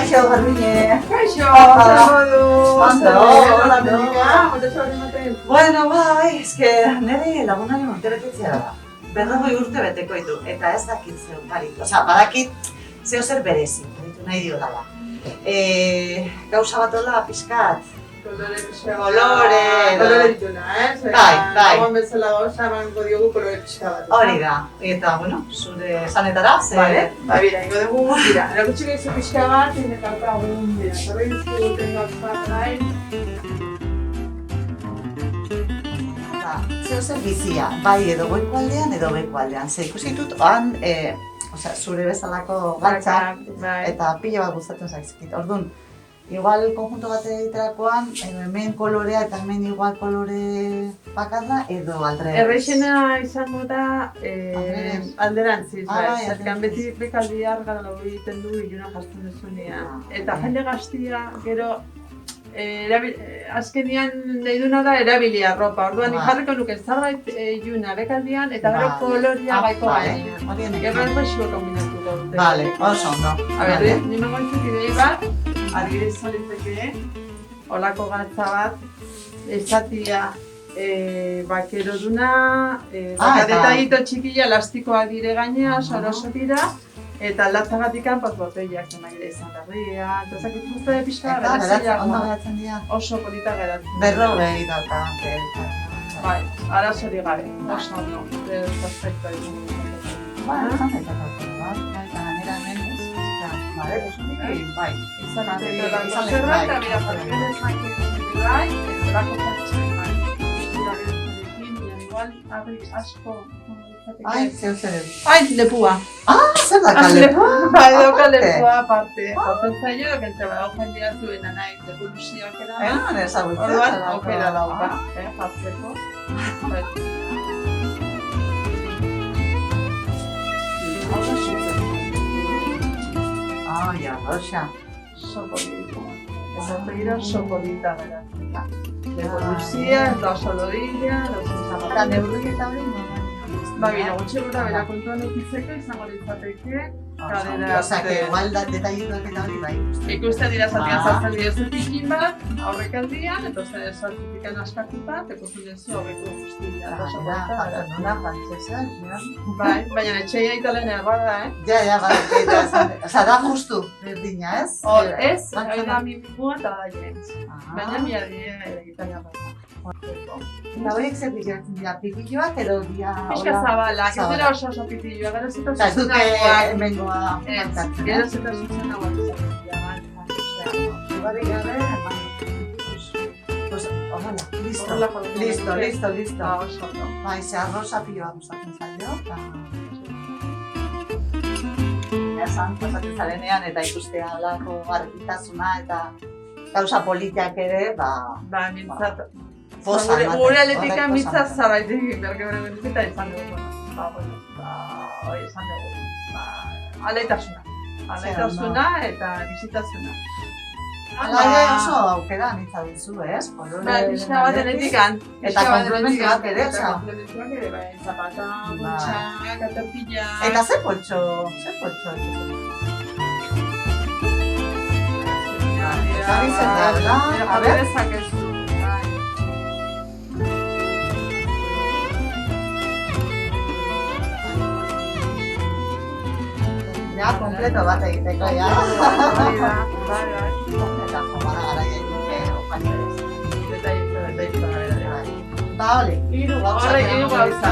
Kaixo, Garbiñe. Kaixo, Hola. Ondo, Hola, Dominika, montezabari ematen. Bueno, bai, eske nire lagunari montebetetzea da. 40 urte beteko ditu, eta ez dakit zeu barik. Osea, badakit zeo zer berezi, ditu nahi dio dala. Gauza bat hola, pixkat. Kolore dituna, Bai. Hagoan bezala gauza, emango diogu kolore pixka bat. Hori da, eta, bueno, zure esanetara, ze... Vale, ba, bira, ingo dugu, bira, erakutsiko izu pixka bat, nekartagun, bira, zorri dizkiguten gauza, nahi. Zeo zer bizia, bai edo goiko aldean edo beko aldean. Ze ikusi dut, oan, zure bezalako galtzak, eta pilo bat gustatzen zaizkit. Orduan, igual konjunto bat egiterakoan, hemen kolorea eta hemen igual kolore bakarra edo aldre. Errexena izango da alderantziz, zerkan beti bekaldi argara lau egiten du iluna jartzen duzunean. Eta jende gaztia, gero, azkenian nahi duna da erabilia arropa. Orduan, jarriko nuke zarbait iluna bekaldian eta gero kolorea gaiko gainean. Gero errexua kombinatuko dute. Vale, oso ondo. A ber, nima goitzuk idei bat, adibidez zalitzeke, holako gatza bat, esatia bakeroduna, detallito txikila elastikoak dire gainea, soroso dira, eta aldatzagatikan botellak emaile izan berria, eta ezakit guztia pixka geratzen oso polita geratzen. 40 dauka. Bai, arazori gabe, oso ondo, perfecto egin. Bai, izan zerra eta bira jarrionez makitzen bai, horako pertsen bai. Igual, abri asko. Ai, zeu zer. Ai, lepua. Zer daka lepua? Bai, doka lepua aparte. Horten zailo, kentre badago jendia zuena nahi, devolusioak eraman. Orduan, aukera dauka, jartzeko. Ai, arroxa. Sopolita. Esa begira sopolita geratzen da. Devoluzia, da solodilla, da zuzabata. Eta neurri eta hori Ba, bina, gutxe gura bera kontuan ekitzeko izango litzateke. Osa, que igual detallituak eta hori bai. Ikusten dira zatian zartzen dira pikin bat, aurrek aldian, eta zartitikan askatuta, ekusten duzu horreko guztia. Nuna, frantzesa, Bai, baina etxeia italen errada, Ja, bai, osa, da justu, berdina, ez? Ez, hori da mimua eta da jens. Baina mia dira egiten errada. Eta horiek zer pilatzen dira, pikilloak edo dira... Pixka zabalak, ez dira oso pikilloak, gero zeta Ez dute hemengoa markatzen, gero zeta zuzenagoak izaten dira, Ugari gabe, pues, hola, listo. Bai, ze arroza pilo bat gustatzen zaio, eta... Esan, pasatzen zarenean eta ikustea alako argitasuna eta gauza politiak ere, Ba, mintzat... Gure aletika mitzat zabaitik bergebere benizita izan dugu. Hori izan dugu. Aleitasuna eta bizitasuna. Hala oso aukera nitza duzu, ez? Ba, pixka bat enetikan. Eta komplementuak ere, oza? Komplementuak ere, bai, zapata, gutxa, katerpila... Eta ze poltxo? Zari zer da, a ber? Ja, kompleto bat egiteko, ja. Bai. Eta jomara gara egin, opari berez. Detailista. Ba, hori, 3 gauza.